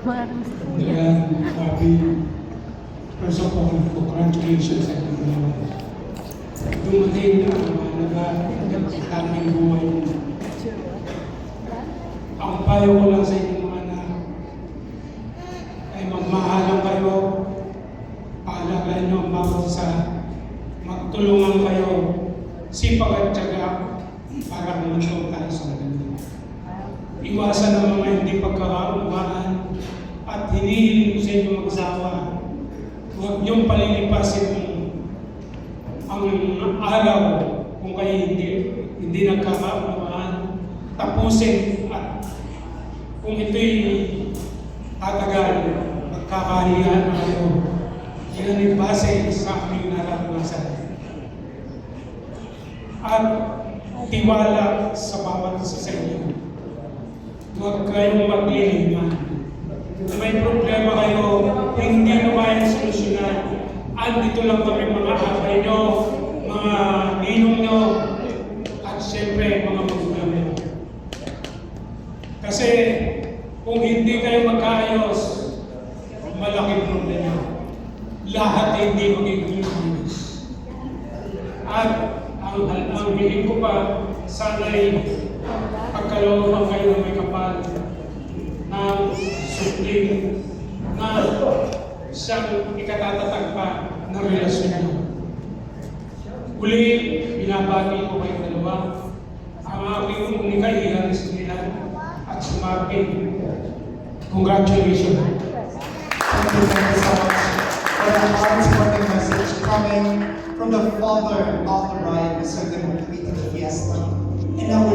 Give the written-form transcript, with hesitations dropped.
Kaya, sabi, first of all, congratulations sa inyo. Dumating ang tamang buhay mo. Ang payo ko lang sa inyong mga anak ay magmahalan kayo, paalagaan nyo ang bawat isa, magtulungan kayo, sipag at tiyaga para mamatong tayo sa ganito. Iwasan ang mga hindi pagkakaunawaan at hinihiling ko sa inyo mag-asawa. Huwag niyong palilipasin ang araw kung kayo hindi nagkakaunawaan. Tapusin at kung ito'y tatagal, magkakarihan na kayo. Yan ay base sa aming naranasan. At tiwala sa bawat isa sa inyo. Huwag kayong magliliman. Kung may problema kayo, hindi nyo kayang solusyonan. Andito lang kami mga akay nyo, mga ninong nyo, at siyempre mga magulang nyo. Kasi kung hindi kayo magkaayos, malaking problema. Lahat ay hindi magiging ayos. At ang hiling ko pa, sana'y pagkalooban kayo ng may kapal ng supling na siyang ikatatatag pa ng relasyon nyo. Uli, binabati ko kayo dalawa. Ang aking unika, iharis nila at sumapin. Congratulations. Thank you so much for that heart-warming message coming from the father of the bride, Mr. Demuthito Fiesta. And now